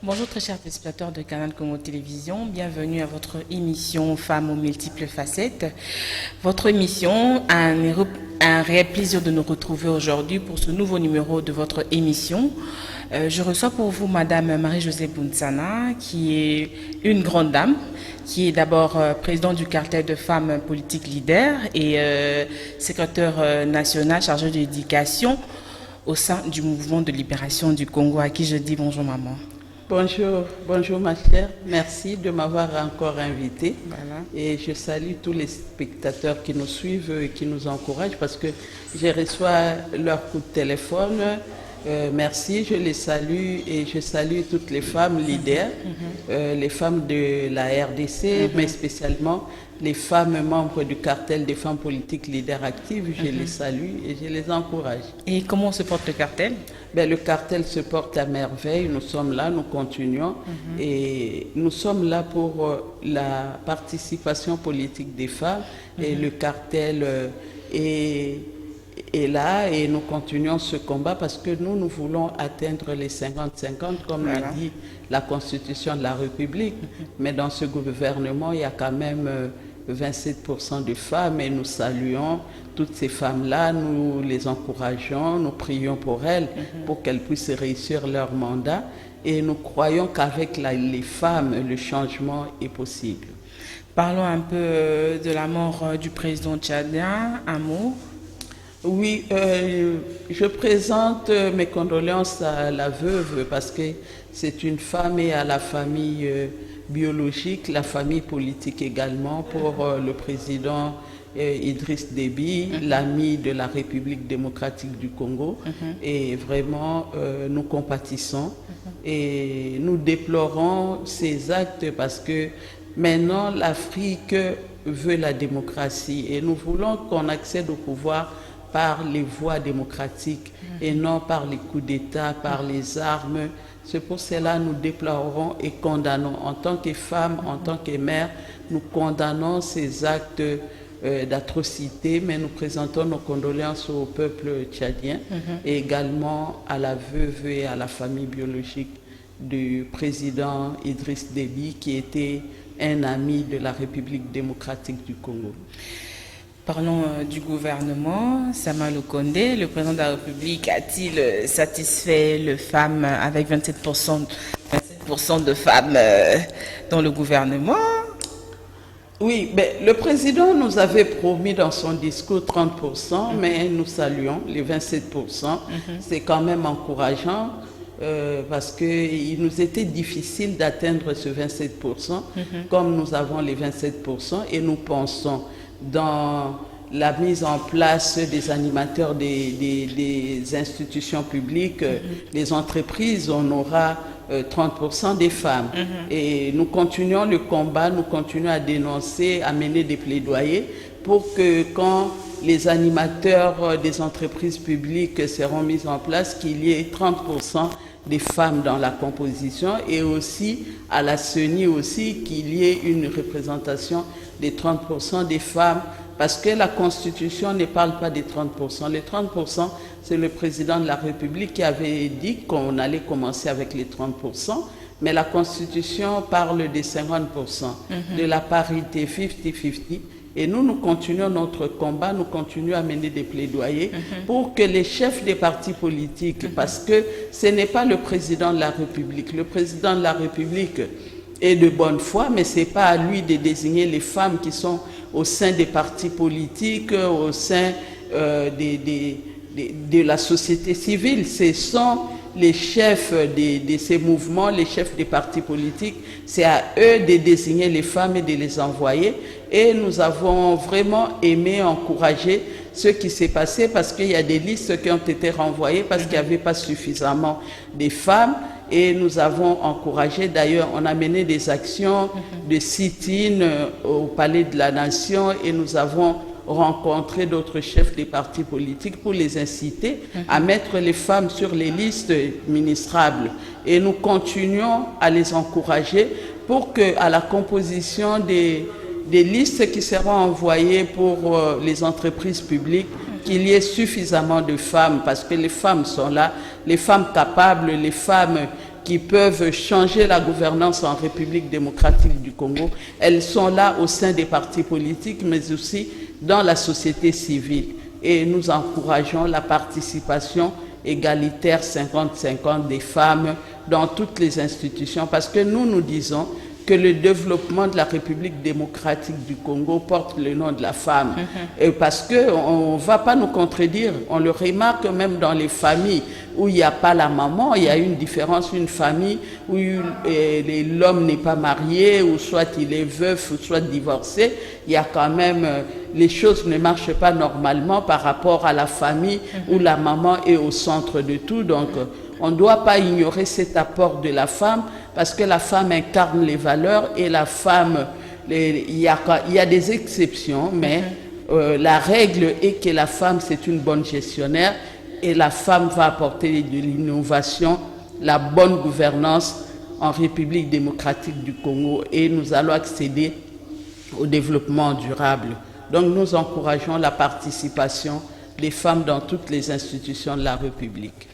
Bonjour très chers téléspectateurs de Canal Congo Télévision, bienvenue à votre émission Femmes aux multiples facettes. Votre émission a un réel plaisir de nous retrouver aujourd'hui pour ce nouveau numéro de votre émission. Je reçois pour vous Madame Marie-Josée Bounsana, qui est une grande dame, qui est d'abord présidente du cartel de femmes politiques leaders et secrétaire national chargée de l'éducation au sein du mouvement de libération du Congo, à qui je dis bonjour maman. Bonjour ma chère, merci de m'avoir encore invité. Voilà. Et je salue tous les spectateurs qui nous suivent et qui nous encouragent parce que j'ai reçu leur coup de téléphone. Merci, je les salue et je salue toutes les femmes leaders, les femmes de la RDC, mais spécialement les femmes membres du cartel des femmes politiques leaders actives. Je les salue et je les encourage. Et comment se porte le cartel? Le cartel se porte à merveille, nous sommes là, nous continuons et nous sommes là pour la participation politique des femmes et le cartel est là et nous continuons ce combat parce que nous voulons atteindre les 50-50 comme le dit la Constitution de la République, mais dans ce gouvernement il y a quand même 27% de femmes et nous saluons toutes ces femmes-là, nous les encourageons, nous prions pour elles pour qu'elles puissent réussir leur mandat et nous croyons qu'avec les femmes, le changement est possible. Parlons un peu de la mort du président tchadien, un mot. Oui, je présente mes condoléances à la veuve parce que c'est une femme et à la famille biologique, la famille politique également pour le président Idriss Déby, l'ami de la République démocratique du Congo. Et vraiment, nous compatissons et nous déplorons ces actes parce que maintenant l'Afrique veut la démocratie et nous voulons qu'on accède au pouvoir par les voies démocratiques et non par les coups d'État, par les armes. C'est pour cela que nous déplorons et condamnons. En tant que femmes, en tant que mères, nous condamnons ces actes d'atrocité, mais nous présentons nos condoléances au peuple tchadien et également à la veuve et à la famille biologique du président Idriss Déby, qui était un ami de la République démocratique du Congo. Parlons du gouvernement. Sama Lukonde, le président de la République, a-t-il satisfait les femmes avec 27% de femmes dans le gouvernement? Oui, le président nous avait promis dans son discours 30%, mais nous saluons les 27%. C'est quand même encourageant parce qu'il nous était difficile d'atteindre ce 27%, comme nous avons les 27%, et nous pensons dans la mise en place des animateurs des institutions publiques, des entreprises, on aura 30% des femmes. Et nous continuons le combat, nous continuons à dénoncer, à mener des plaidoyers pour que quand les animateurs des entreprises publiques seront mis en place, qu'il y ait 30% des femmes dans la composition et aussi à la CENI aussi qu'il y ait une représentation des 30% des femmes parce que la Constitution ne parle pas des 30%. Les 30%, c'est le président de la République qui avait dit qu'on allait commencer avec les 30%, mais la Constitution parle des 50%, de la parité 50-50. Et nous continuons notre combat, nous continuons à mener des plaidoyers pour que les chefs des partis politiques, parce que ce n'est pas le président de la République. Le président de la République est de bonne foi, mais ce n'est pas à lui de désigner les femmes qui sont au sein des partis politiques, au sein de la société civile. Ce sont les chefs de ces mouvements, les chefs des partis politiques, c'est à eux de désigner les femmes et de les envoyer. Et nous avons vraiment aimé encourager ce qui s'est passé parce qu'il y a des listes qui ont été renvoyées parce qu'il n'y avait pas suffisamment de femmes. Et nous avons encouragé, d'ailleurs, on a mené des actions de sit-in au Palais de la Nation et nous avons rencontré d'autres chefs des partis politiques pour les inciter à mettre les femmes sur les listes ministrables. Et nous continuons à les encourager pour qu'à la composition des listes qui seront envoyées pour les entreprises publiques, qu'il y ait suffisamment de femmes, parce que les femmes sont là, les femmes capables, les femmes qui peuvent changer la gouvernance en République démocratique du Congo, elles sont là au sein des partis politiques, mais aussi dans la société civile. Et nous encourageons la participation égalitaire 50-50 des femmes dans toutes les institutions, parce que nous disons que le développement de la République démocratique du Congo porte le nom de la femme. Et parce qu'on ne va pas nous contredire, on le remarque même dans les familles où il n'y a pas la maman, il y a une différence, une famille où l'homme n'est pas marié, ou soit il est veuf, ou soit divorcé, il y a quand même, les choses ne marchent pas normalement par rapport à la famille où la maman est au centre de tout. Donc, on ne doit pas ignorer cet apport de la femme, parce que la femme incarne les valeurs, et la femme, il y a des exceptions, mais la règle est que la femme, c'est une bonne gestionnaire, et la femme va apporter de l'innovation, la bonne gouvernance en République démocratique du Congo, et nous allons accéder au développement durable. Donc nous encourageons la participation des femmes dans toutes les institutions de la République.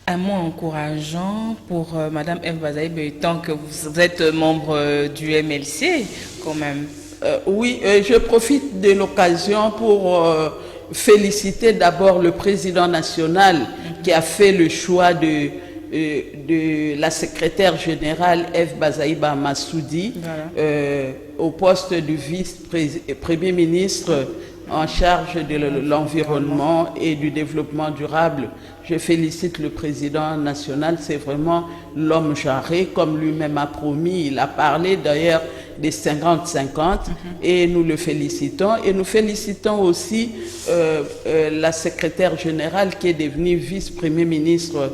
Un mot encourageant pour Madame Ève Bazaïba, tant que vous êtes membre du MLC, quand même. Oui, je profite de l'occasion pour féliciter d'abord le président national qui a fait le choix de la secrétaire générale Ève Bazaïba Massoudi au poste du vice-premier ministre en charge de l'environnement et du développement durable. Je félicite le président national, c'est vraiment l'homme jarré, comme lui-même a promis. Il a parlé d'ailleurs des 50-50 et nous le félicitons. Et nous félicitons aussi la secrétaire générale qui est devenue vice-premier ministre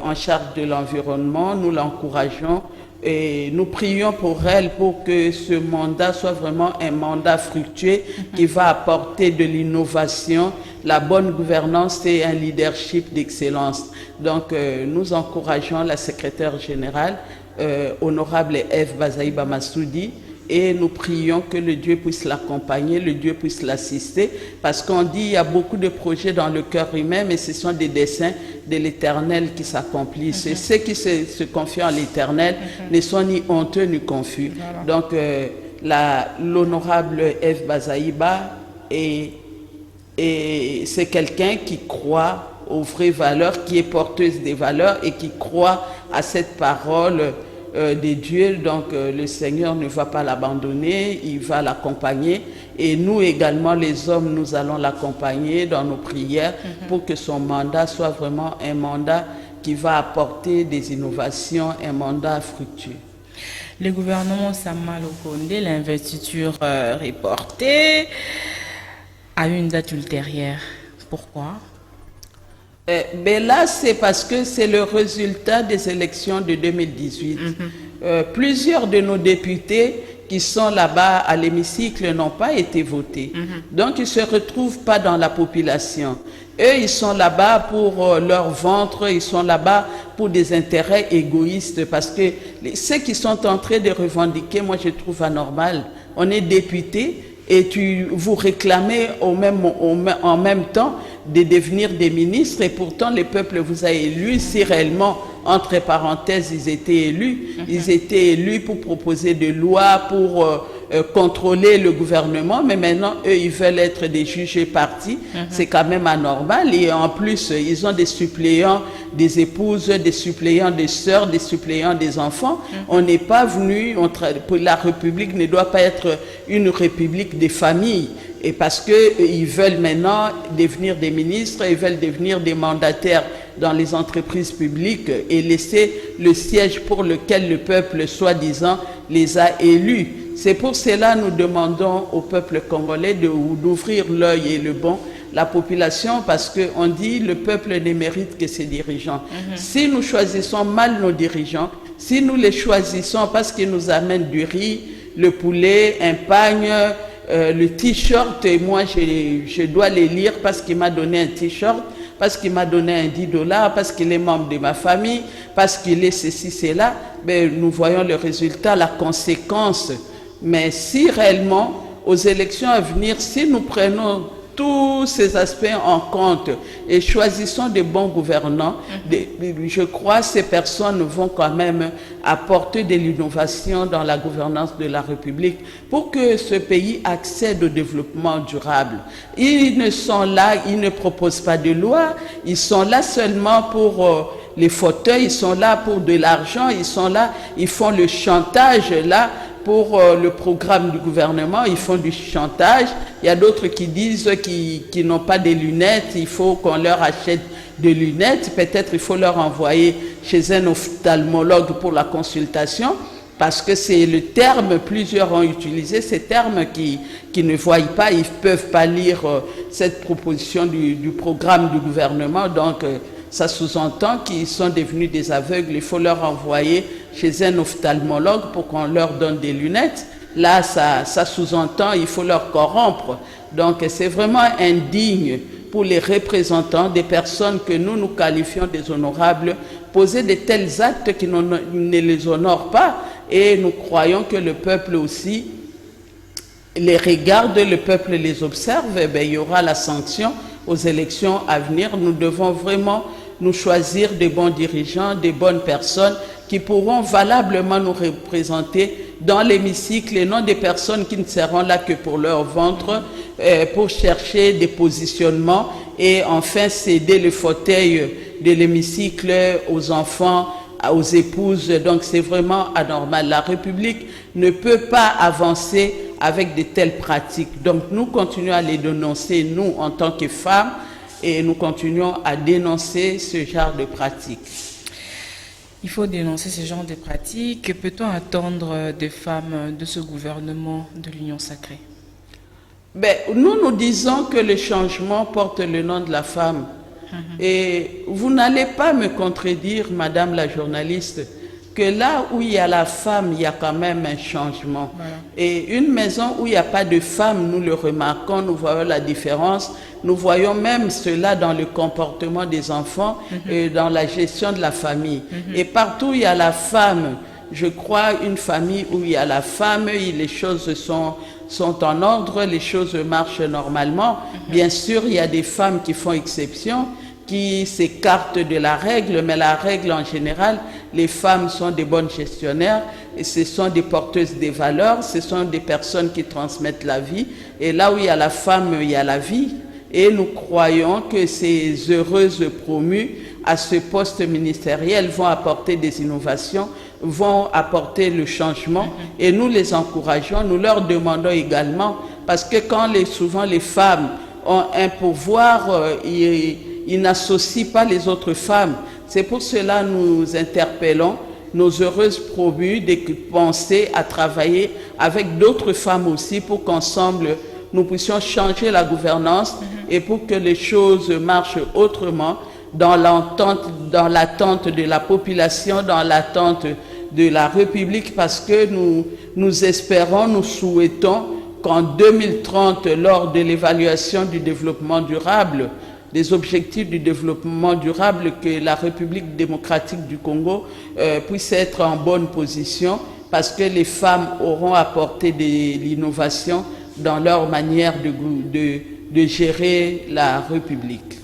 en charge de l'environnement. Nous l'encourageons et nous prions pour elle pour que ce mandat soit vraiment un mandat fructueux qui va apporter de l'innovation, la bonne gouvernance et un leadership d'excellence. Donc nous encourageons la secrétaire générale, honorable Ève Bazaïba Massoudi, et nous prions que le Dieu puisse l'accompagner, le Dieu puisse l'assister, parce qu'on dit qu'il y a beaucoup de projets dans le cœur humain, mais ce sont des desseins de l'Éternel qui s'accomplissent. Et ceux qui se confient en l'Éternel ne sont ni honteux ni confus. Donc l'honorable Ève Bazaïba c'est quelqu'un qui croit aux vraies valeurs, qui est porteuse des valeurs et qui croit à cette parole de Dieu. Donc le Seigneur ne va pas l'abandonner, il va l'accompagner, et nous également les hommes, nous allons l'accompagner dans nos prières pour que son mandat soit vraiment un mandat qui va apporter des innovations, un mandat fructueux. Le gouvernement Sama Lukonde, l'investiture reportée à une date ultérieure. Pourquoi? Ben là, c'est parce que c'est le résultat des élections de 2018. Plusieurs de nos députés qui sont là-bas à l'hémicycle n'ont pas été votés. Donc, ils ne se retrouvent pas dans la population. Eux, ils sont là-bas pour leur ventre, ils sont là-bas pour des intérêts égoïstes, parce que ceux qui sont en train de revendiquer, moi, je trouve anormal. On est député et vous réclamez en même temps de devenir des ministres, et pourtant le peuple vous a élus. Si réellement, entre parenthèses, ils étaient élus pour proposer des lois, pour contrôler le gouvernement, mais maintenant eux ils veulent être des juges partis. C'est quand même anormal. Et en plus ils ont des suppléants, des épouses, des suppléants des sœurs, des suppléants des enfants. On n'est pas venu, la République ne doit pas être une république des familles. Et parce qu'ils veulent maintenant devenir des ministres, ils veulent devenir des mandataires dans les entreprises publiques et laisser le siège pour lequel le peuple, soi-disant, les a élus. C'est pour cela que nous demandons au peuple congolais d'ouvrir l'œil et le bon, la population, parce qu'on dit le peuple ne mérite que ses dirigeants. Si nous choisissons mal nos dirigeants, si nous les choisissons parce qu'ils nous amènent du riz, le poulet, un pagne, le t-shirt, et moi je dois les lire parce qu'il m'a donné un t-shirt, parce qu'il m'a donné un $10, parce qu'il est membre de ma famille, parce qu'il est ceci, cela, ben, nous voyons le résultat, la conséquence. Mais si réellement, aux élections à venir, si nous prenons tous ces aspects en compte et choisissons des bons gouvernants, je crois que ces personnes vont quand même apporter de l'innovation dans la gouvernance de la République pour que ce pays accède au développement durable. Ils ne sont là, ils ne proposent pas de loi, ils sont là seulement pour les fauteuils, ils sont là pour de l'argent, ils sont là, ils font le chantage là pour le programme du gouvernement, ils font du chantage. Il y a d'autres qui disent qu'ils n'ont pas des lunettes, il faut qu'on leur achète des lunettes, peut-être il faut leur envoyer chez un ophtalmologue pour la consultation, parce que c'est le terme, plusieurs ont utilisé ces termes qui ne voient pas, ils ne peuvent pas lire cette proposition du programme du gouvernement, donc ça sous-entend qu'ils sont devenus des aveugles, il faut leur envoyer chez un ophtalmologue pour qu'on leur donne des lunettes. Là, ça sous-entend qu'il faut leur corrompre. Donc c'est vraiment indigne pour les représentants des personnes que nous qualifions des honorables, poser de tels actes qui ne les honorent pas. Et nous croyons que le peuple aussi les regarde, le peuple les observe, et bien, il y aura la sanction aux élections à venir. Nous devons vraiment nous choisir des bons dirigeants, des bonnes personnes qui pourront valablement nous représenter dans l'hémicycle et non des personnes qui ne seront là que pour leur ventre, pour chercher des positionnements et enfin céder le fauteuil de l'hémicycle aux enfants, aux épouses. Donc c'est vraiment anormal. La République ne peut pas avancer avec de telles pratiques. Donc nous continuons à les dénoncer, nous en tant que femmes, et nous continuons à dénoncer ce genre de pratiques. Il faut dénoncer ce genre de pratiques. Que peut-on attendre des femmes de ce gouvernement de l'Union sacrée? Ben, nous disons que le changement porte le nom de la femme. Et vous n'allez pas me contredire, madame la journaliste, que là où il y a la femme, il y a quand même un changement. Voilà. Et une maison où il n'y a pas de femme, nous le remarquons, nous voyons la différence. Nous voyons même cela dans le comportement des enfants et dans la gestion de la famille. Et partout où il y a la femme, je crois, une famille où il y a la femme, les choses sont en ordre, les choses marchent normalement. Bien sûr, il y a des femmes qui font exception, qui s'écartent de la règle, mais la règle en général, les femmes sont des bonnes gestionnaires, et ce sont des porteuses des valeurs, ce sont des personnes qui transmettent la vie, et là où il y a la femme, il y a la vie, et nous croyons que ces heureuses promues à ce poste ministériel vont apporter des innovations, vont apporter le changement, et nous les encourageons, nous leur demandons également, parce que quand souvent les femmes ont un pouvoir, ils n'associent pas les autres femmes. C'est pour cela que nous interpellons nos heureuses promues de penser à travailler avec d'autres femmes aussi pour qu'ensemble nous puissions changer la gouvernance et pour que les choses marchent autrement dans l'attente de la population, dans l'attente de la République, parce que nous espérons, nous souhaitons qu'en 2030, lors de l'évaluation du développement durable, des objectifs du développement durable, que la République démocratique du Congo puisse être en bonne position, parce que les femmes auront apporté de l'innovation dans leur manière de gérer la République.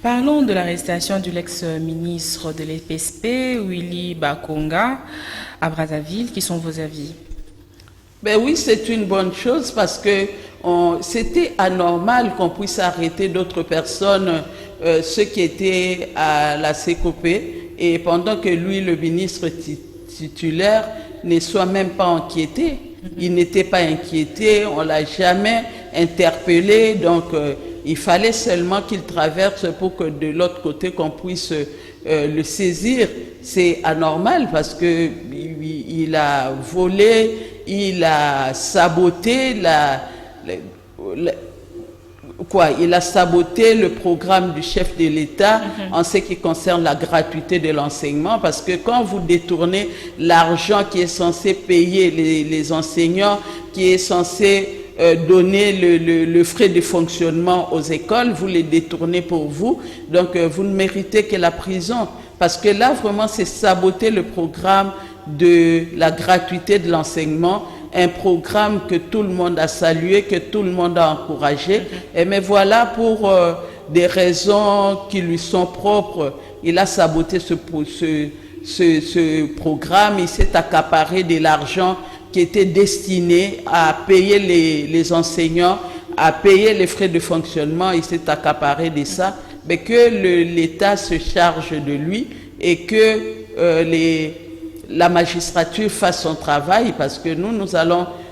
Parlons de l'arrestation de l'ex-ministre de l'EPSP, Willy Bakonga, à Brazzaville. Qui sont vos avis? Ben oui, c'est une bonne chose parce que c'était anormal qu'on puisse arrêter d'autres personnes, ceux qui étaient à la CECOP, et pendant que lui, le ministre titulaire, ne soit même pas inquiété. Il n'était pas inquiété, on ne l'a jamais interpellé, donc il fallait seulement qu'il traverse pour que de l'autre côté qu'on puisse le saisir. C'est anormal parce que il a volé, il a saboté il a saboté le programme du chef de l'État en ce qui concerne la gratuité de l'enseignement, parce que quand vous détournez l'argent qui est censé payer les enseignants, qui est censé donner le frais de fonctionnement aux écoles, vous les détournez pour vous, donc vous ne méritez que la prison, parce que là vraiment c'est saboter le programme de la gratuité de l'enseignement un programme que tout le monde a salué, que tout le monde a encouragé. Et mais voilà, pour des raisons qui lui sont propres, il a saboté ce programme, il s'est accaparé de l'argent qui était destiné à payer les enseignants, à payer les frais de fonctionnement, il s'est accaparé de ça, mais que l'État se charge de lui et que la magistrature fasse son travail, parce que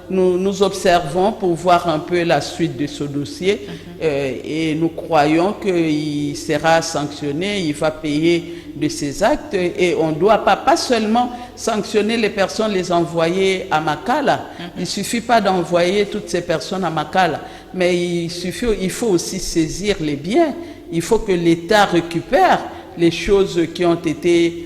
nous observons pour voir un peu la suite de ce dossier et nous croyons qu'il sera sanctionné, il va payer de ses actes et on ne doit pas seulement sanctionner les personnes, les envoyer à Makala. Il ne suffit pas d'envoyer toutes ces personnes à Makala, mais il faut aussi saisir les biens. Il faut que l'État récupère les choses qui ont été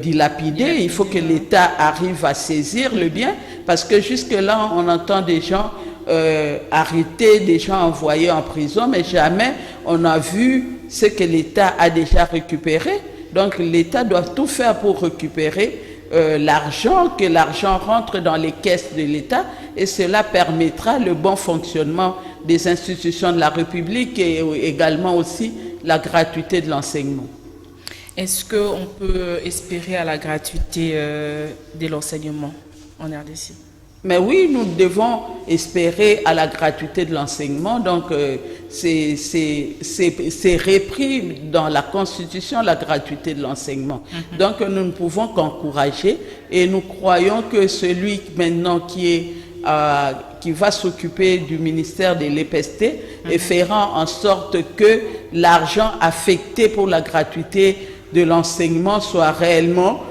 dilapidées. Il faut que l'État arrive à saisir le bien, parce que jusque-là, on entend des gens arrêtés, des gens envoyés en prison, mais jamais on a vu ce que l'État a déjà récupéré. Donc l'État doit tout faire pour récupérer l'argent, que l'argent rentre dans les caisses de l'État, et cela permettra le bon fonctionnement des institutions de la République et également aussi la gratuité de l'enseignement. Est-ce qu'on peut espérer à la gratuité de l'enseignement en RDC? Mais oui, nous devons espérer à la gratuité de l'enseignement. Donc, c'est repris dans la Constitution, la gratuité de l'enseignement. Donc, nous ne pouvons qu'encourager et nous croyons que celui maintenant qui va s'occuper du ministère de l'EPST et fera en sorte que l'argent affecté pour la gratuité de l'enseignement soit réellement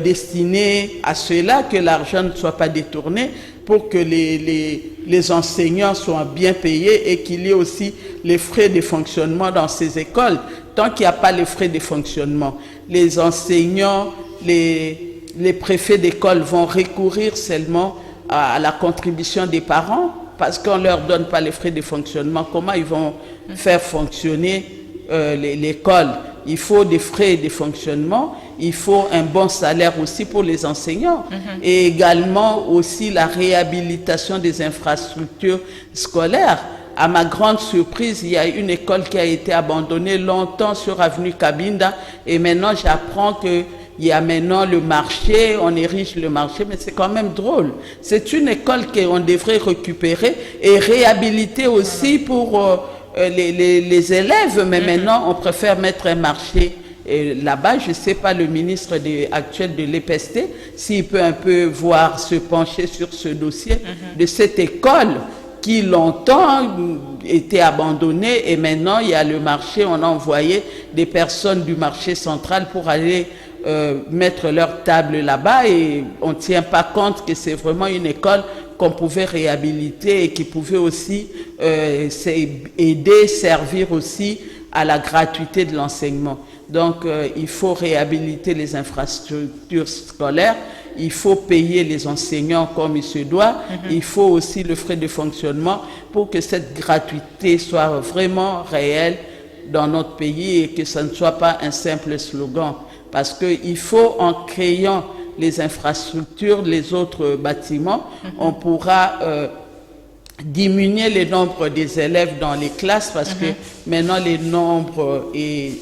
destiné à cela, que l'argent ne soit pas détourné, pour que les enseignants soient bien payés et qu'il y ait aussi les frais de fonctionnement dans ces écoles. Tant qu'il n'y a pas les frais de fonctionnement, les enseignants, les préfets d'école vont recourir seulement à la contribution des parents, parce qu'on ne leur donne pas les frais de fonctionnement. Comment ils vont faire fonctionner l'école? Il faut des frais de fonctionnement, il faut un bon salaire aussi pour les enseignants et également aussi la réhabilitation des infrastructures scolaires. À ma grande surprise, il y a une école qui a été abandonnée longtemps sur avenue Cabinda et maintenant j'apprends qu'il y a maintenant le marché, on érige le marché, mais c'est quand même drôle. C'est une école qu'on devrait récupérer et réhabiliter aussi pour les élèves, mais maintenant on préfère mettre un marché là-bas. Je ne sais pas, le ministre actuel de l'EPST, s'il peut un peu se pencher sur ce dossier de cette école qui longtemps était abandonnée et maintenant il y a le marché, on a envoyé des personnes du marché central pour aller mettre leur table là-bas et on ne tient pas compte que c'est vraiment une école qu'on pouvait réhabiliter et qui pouvait aussi aider, servir aussi à la gratuité de l'enseignement. Donc, il faut réhabiliter les infrastructures scolaires, il faut payer les enseignants comme il se doit, il faut aussi le frais de fonctionnement pour que cette gratuité soit vraiment réelle dans notre pays et que ça ne soit pas un simple slogan. Parce qu'il faut, en créant les infrastructures, les autres bâtiments, on pourra diminuer le nombre des élèves dans les classes parce que maintenant le nombre est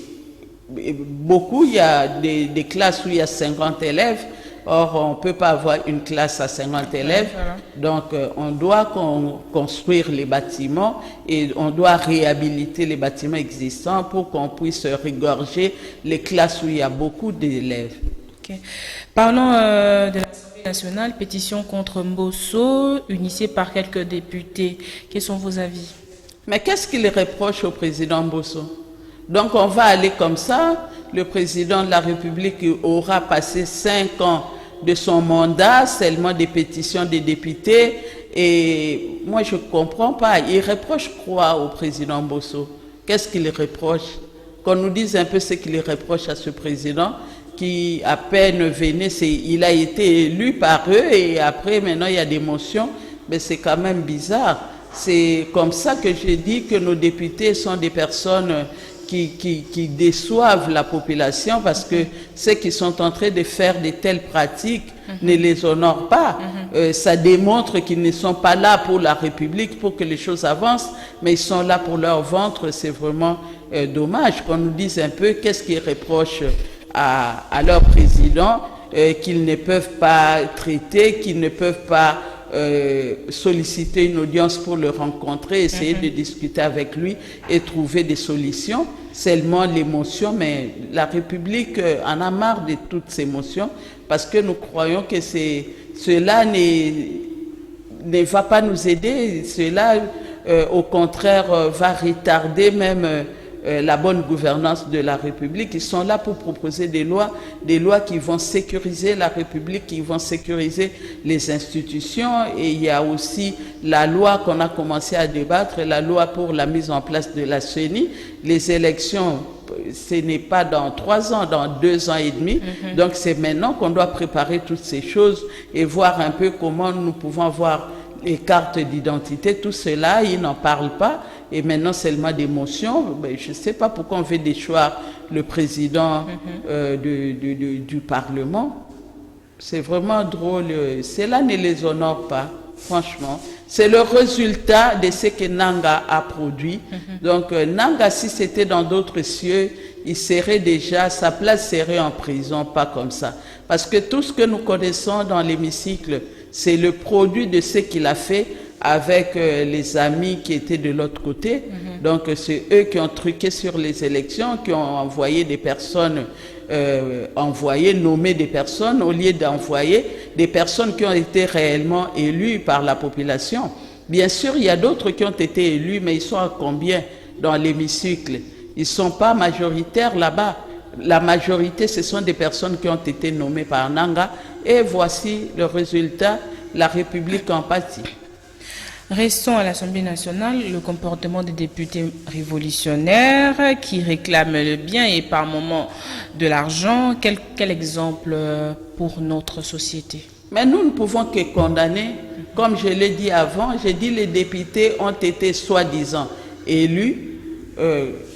beaucoup. Il y a des classes où il y a 50 élèves. Or, on ne peut pas avoir une classe à 50 élèves. Donc, on doit construire les bâtiments et on doit réhabiliter les bâtiments existants pour qu'on puisse regorger les classes où il y a beaucoup d'élèves. Okay. Parlons de l'Assemblée nationale, pétition contre Mbosso, initiée par quelques députés. Quels sont vos avis? Mais qu'est-ce qu'il reproche au président Mbosso? Donc, on va aller comme ça. Le président de la République aura passé 5 ans de son mandat, seulement des pétitions des députés. Et moi, je ne comprends pas. Il reproche quoi au président Mbosso? Qu'est-ce qu'il reproche? Qu'on nous dise un peu ce qu'il reproche à ce président qui, à peine venait, il a été élu par eux et après, maintenant, il y a des motions. Mais c'est quand même bizarre. C'est comme ça que je dis que nos députés sont des personnes qui déçoivent la population parce que ceux qui sont en train de faire de telles pratiques ne les honorent pas. Ça démontre qu'ils ne sont pas là pour la République, pour que les choses avancent, mais ils sont là pour leur ventre. C'est vraiment dommage qu'on nous dise un peu qu'est-ce qu'ils reprochent à leur président, qu'ils ne peuvent pas traiter, qu'ils ne peuvent pas solliciter une audience pour le rencontrer, essayer de discuter avec lui et trouver des solutions. Seulement l'émotion, mais la République en a marre de toutes ces émotions, parce que nous croyons que cela ne va pas nous aider, cela au contraire va retarder même la bonne gouvernance de la République. Ils sont là pour proposer des lois qui vont sécuriser la République, qui vont sécuriser les institutions. Et il y a aussi la loi qu'on a commencé à débattre, la loi pour la mise en place de la CENI. Les élections, ce n'est pas dans 3 ans, dans 2 ans et demi. Donc c'est maintenant qu'on doit préparer toutes ces choses et voir un peu comment nous pouvons avoir les cartes d'identité. Tout cela, ils n'en parlent pas. Et maintenant seulement d'émotion. Je ne sais pas pourquoi on veut déchoir le président du Parlement. C'est vraiment drôle. Cela ne les honore pas, franchement. C'est le résultat de ce que Nanga a produit. Donc Nanga, si c'était dans d'autres cieux, il serait déjà, sa place serait en prison, pas comme ça. Parce que tout ce que nous connaissons dans l'hémicycle, c'est le produit de ce qu'il a fait avec les amis qui étaient de l'autre côté. Donc c'est eux qui ont truqué sur les élections, qui ont envoyé des personnes, nommé des personnes, au lieu d'envoyer des personnes qui ont été réellement élues par la population. Bien sûr, il y a d'autres qui ont été élus, mais ils sont à combien dans l'hémicycle? Ils ne sont pas majoritaires là-bas. La majorité, ce sont des personnes qui ont été nommées par Nanga. Et voici le résultat, la République en pâtit. Restons à l'Assemblée nationale, le comportement des députés révolutionnaires qui réclament le bien et par moments de l'argent. Quel exemple pour notre société? Mais nous ne pouvons que condamner. Comme je l'ai dit avant, j'ai dit les députés ont été soi-disant élus,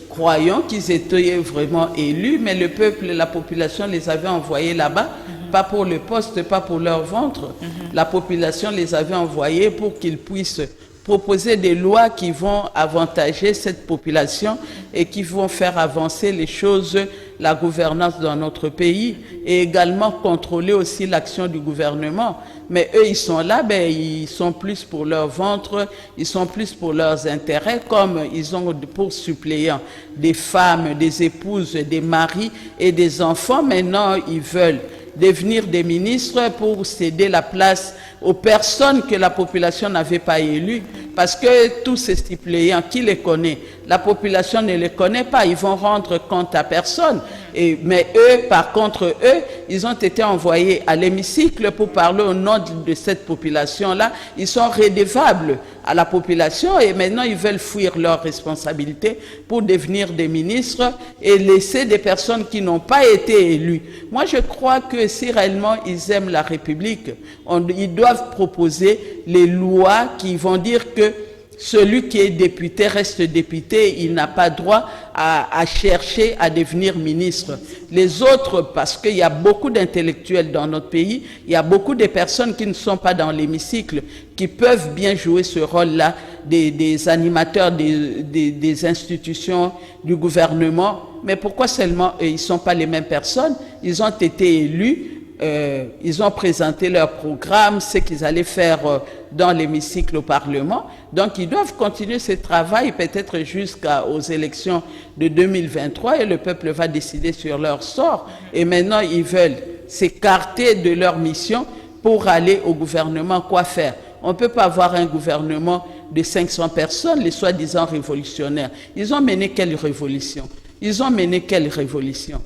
croyant qu'ils étaient vraiment élus, mais le peuple, la population les avait envoyés là-bas, pas pour le poste, pas pour leur ventre. La population les avait envoyés pour qu'ils puissent proposer des lois qui vont avantager cette population et qui vont faire avancer les choses, la gouvernance dans notre pays et également contrôler aussi l'action du gouvernement. Mais eux, ils sont là, ils sont plus pour leur ventre, ils sont plus pour leurs intérêts, comme ils ont pour suppléants des femmes, des épouses, des maris et des enfants. Maintenant, ils veulent devenir des ministres pour céder la place aux personnes que la population n'avait pas élues. Parce que tous ces suppléants, qui les connaît? La population ne les connaît pas, ils vont rendre compte à personne. Mais eux, par contre, eux, ils ont été envoyés à l'hémicycle pour parler au nom de cette population-là. Ils sont redevables à la population et maintenant ils veulent fuir leurs responsabilités pour devenir des ministres et laisser des personnes qui n'ont pas été élues. Moi, je crois que si réellement ils aiment la République, ils doivent proposer les lois qui vont dire que celui qui est député reste député, il n'a pas droit à chercher à devenir ministre. Les autres, parce qu'il y a beaucoup d'intellectuels dans notre pays, il y a beaucoup de personnes qui ne sont pas dans l'hémicycle, qui peuvent bien jouer ce rôle-là, des animateurs des institutions du gouvernement. Mais pourquoi seulement ils ne sont pas les mêmes personnes? Ils ont été élus. Ils ont présenté leur programme, ce qu'ils allaient faire dans l'hémicycle au Parlement. Donc, ils doivent continuer ce travail peut-être jusqu'aux élections de 2023 et le peuple va décider sur leur sort. Et maintenant, ils veulent s'écarter de leur mission pour aller au gouvernement. Quoi faire? On ne peut pas avoir un gouvernement de 500 personnes, les soi-disant révolutionnaires. Ils ont mené quelle révolution? Ils ont mené quelle révolution?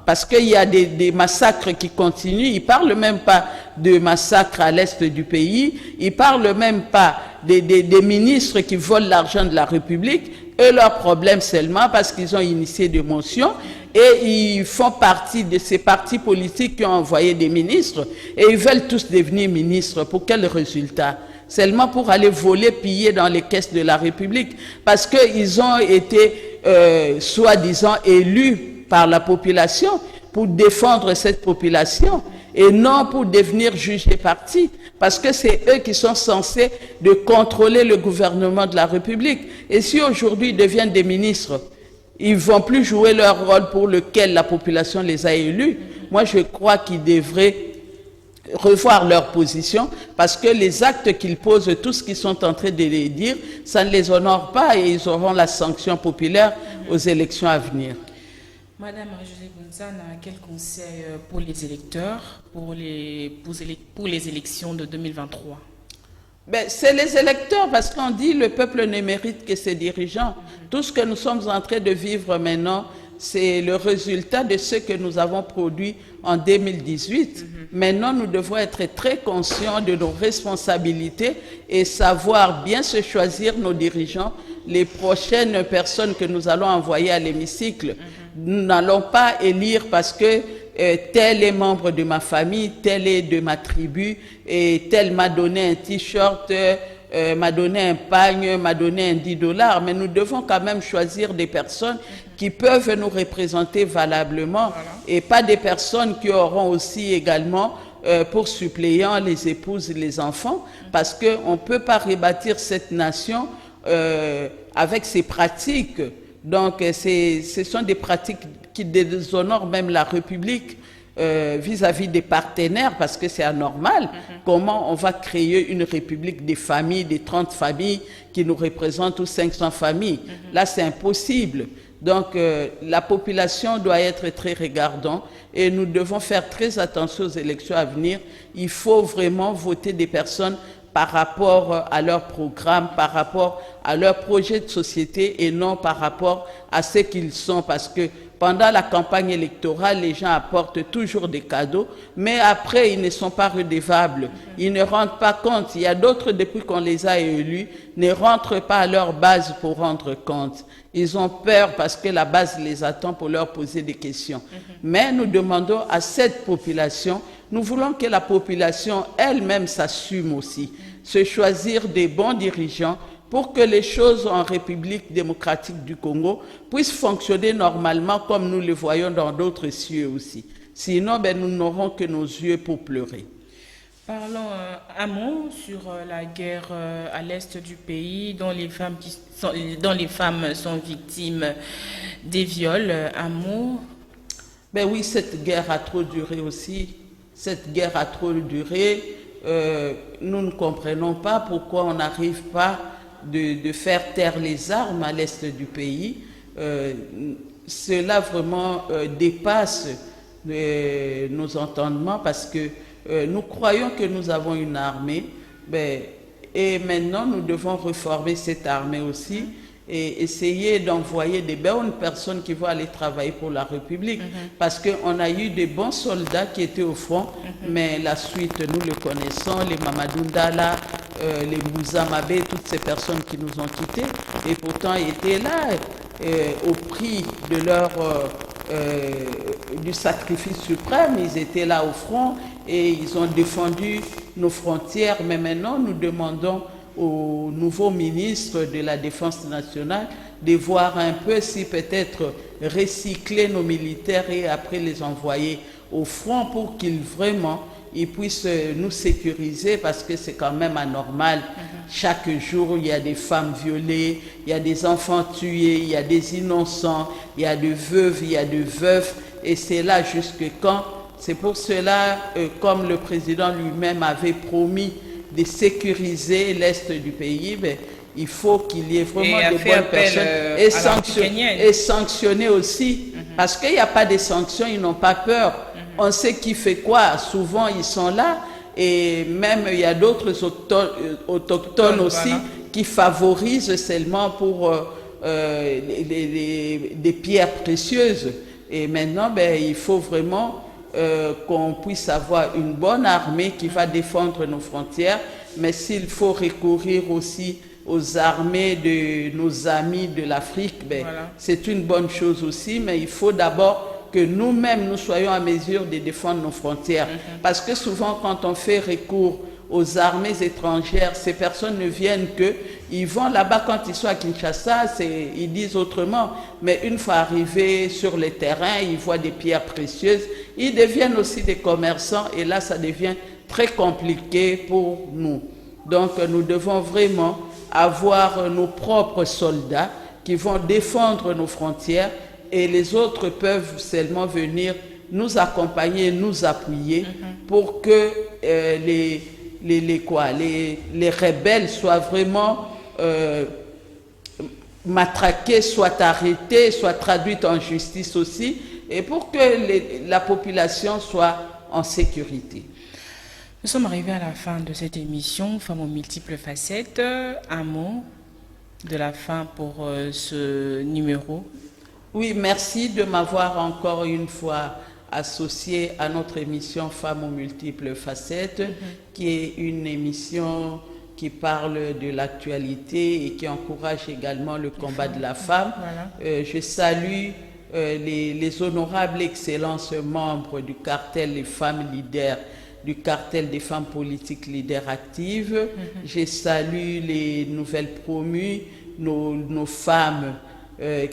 Parce qu'il y a des massacres qui continuent. Ils ne parlent même pas de massacres à l'est du pays. Ils ne parlent même pas des ministres qui volent l'argent de la République. Eux, leur problème seulement parce qu'ils ont initié des motions et ils font partie de ces partis politiques qui ont envoyé des ministres et ils veulent tous devenir ministres. Pour quel résultat? Seulement pour aller voler, piller dans les caisses de la République. Parce qu'ils ont été soi-disant élus par la population pour défendre cette population. et non pour devenir juge et partie, parce que c'est eux qui sont censés de contrôler le gouvernement de la République. Et si aujourd'hui ils deviennent des ministres, ils ne vont plus jouer leur rôle pour lequel la population les a élus. Moi, je crois qu'ils devraient revoir leur position, parce que les actes qu'ils posent, tout ce qu'ils sont en train de les dire, ça ne les honore pas et ils auront la sanction populaire aux élections à venir. Madame Marie-Josée Gonzana, quel conseil pour les électeurs, pour les élections de 2023? Ben, c'est les électeurs, parce qu'on dit le peuple ne mérite que ses dirigeants. Tout ce que nous sommes en train de vivre maintenant, c'est le résultat de ce que nous avons produit en 2018. Maintenant, nous devons être très conscients de nos responsabilités et savoir bien se choisir nos dirigeants, les prochaines personnes que nous allons envoyer à l'hémicycle. Nous n'allons pas élire parce que tel est membre de ma famille, tel est de ma tribu, et tel m'a donné un t-shirt, m'a donné un pagne, m'a donné un $10. Mais nous devons quand même choisir des personnes qui peuvent nous représenter valablement, et pas des personnes qui auront aussi également pour suppléants les épouses et les enfants, parce qu'on ne peut pas rebâtir cette nation avec ces pratiques. Donc, ce sont des pratiques qui déshonorent même la République vis-à-vis des partenaires, parce que c'est anormal. Comment on va créer une République des familles, des 30 familles qui nous représentent, ou 500 familles? Là, c'est impossible. Donc, la population doit être très regardante et nous devons faire très attention aux élections à venir. Il faut vraiment voter des personnes par rapport à leur programme, par rapport à leur projet de société et non par rapport à ce qu'ils sont. Parce que pendant la campagne électorale, les gens apportent toujours des cadeaux, mais après, ils ne sont pas redevables. Ils ne rendent pas compte. Il y a d'autres, depuis qu'on les a élus, ne rentrent pas à leur base pour rendre compte. Ils ont peur parce que la base les attend pour leur poser des questions. Mais nous demandons à cette population, nous voulons que la population elle-même s'assume aussi, se choisir des bons dirigeants pour que les choses en République démocratique du Congo puissent fonctionner normalement comme nous le voyons dans d'autres cieux aussi. Sinon, nous n'aurons que nos yeux pour pleurer. Parlons un mot sur la guerre à l'est du pays, dont les femmes sont victimes des viols. Un mot? Oui, cette guerre a trop duré aussi. Cette guerre a trop duré. Nous ne comprenons pas pourquoi on n'arrive pas de faire taire les armes à l'est du pays. Cela vraiment dépasse nos entendements, parce que nous croyons que nous avons une armée, et maintenant nous devons reformer cette armée aussi et essayer d'envoyer des bonnes personnes qui vont aller travailler pour la République. Parce qu'on a eu de bons soldats qui étaient au front, mais la suite, nous le connaissons, les Mamadou Ndala, les Moussa Mabé, toutes ces personnes qui nous ont quittés, et pourtant ils étaient là au prix de du sacrifice suprême. Ils étaient là au front et ils ont défendu nos frontières. Mais maintenant, nous demandons au nouveau ministre de la Défense nationale de voir un peu si peut-être recycler nos militaires et après les envoyer au front pour qu'ils vraiment ils puissent nous sécuriser, parce que c'est quand même anormal. Chaque jour, il y a des femmes violées, il y a des enfants tués, il y a des innocents, il y a des veuves, il y a des veufs, et c'est là jusque quand? C'est pour cela, comme le président lui-même avait promis de sécuriser l'est du pays, il faut qu'il y ait vraiment de bonnes personnes et sanctionner aussi, parce qu'il n'y a pas de sanctions, ils n'ont pas peur. On sait qui fait quoi, souvent ils sont là, et même il y a d'autres autochtones aussi qui favorisent seulement pour des pierres précieuses. Et maintenant, il faut vraiment qu'on puisse avoir une bonne armée qui va défendre nos frontières, mais s'il faut recourir aussi aux armées de nos amis de l'Afrique, c'est une bonne chose aussi, mais il faut d'abord que nous-mêmes, nous soyons en mesure de défendre nos frontières. Parce que souvent, quand on fait recours aux armées étrangères, ces personnes ne viennent que, ils vont là-bas quand ils sont à Kinshasa, ils disent autrement. Mais une fois arrivés sur le terrain, ils voient des pierres précieuses, ils deviennent aussi des commerçants et là, ça devient très compliqué pour nous. Donc, nous devons vraiment avoir nos propres soldats qui vont défendre nos frontières et les autres peuvent seulement venir nous accompagner, nous appuyer pour que les rebelles soient vraiment matraqués, soient arrêtés, soient traduits en justice aussi, et pour que la population soit en sécurité. Nous sommes arrivés à la fin de cette émission, Femmes aux multiples facettes. Un mot de la fin pour ce numéro. Oui, merci de m'avoir encore une fois associé à notre émission Femmes aux multiples facettes, qui est une émission qui parle de l'actualité et qui encourage également le combat de la femme. Voilà. Je salue les honorables excellences membres du cartel des femmes leaders, du cartel des femmes politiques leaders actives. Je salue les nouvelles promues, nos femmes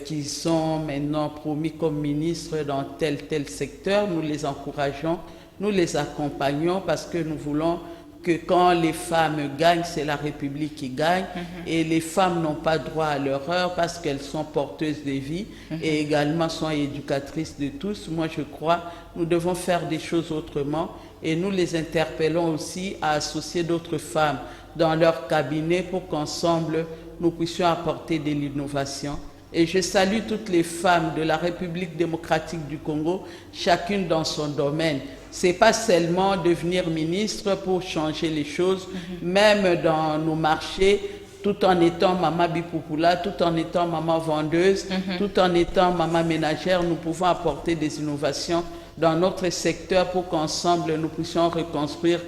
qui sont maintenant promis comme ministres dans tel secteur. Nous les encourageons, nous les accompagnons parce que nous voulons que quand les femmes gagnent, c'est la République qui gagne. Et les femmes n'ont pas droit à l'erreur parce qu'elles sont porteuses de vie et également sont éducatrices de tous. Moi, je crois nous devons faire des choses autrement et nous les interpellons aussi à associer d'autres femmes dans leur cabinet pour qu'ensemble, nous puissions apporter de l'innovation. Et je salue toutes les femmes de la République démocratique du Congo, chacune dans son domaine. Ce n'est pas seulement devenir ministre pour changer les choses, même dans nos marchés, tout en étant maman bipoupoula, tout en étant maman vendeuse, tout en étant maman ménagère, nous pouvons apporter des innovations dans notre secteur pour qu'ensemble nous puissions reconstruire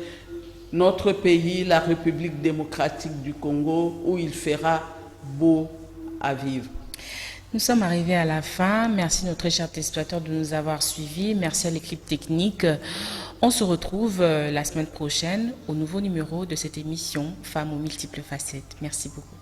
notre pays, la République démocratique du Congo, où il fera beau à vivre. Nous sommes arrivés à la fin. Merci notre chers téléspectateurs de nous avoir suivis. Merci à l'équipe technique. On se retrouve la semaine prochaine au nouveau numéro de cette émission Femmes aux multiples facettes. Merci beaucoup.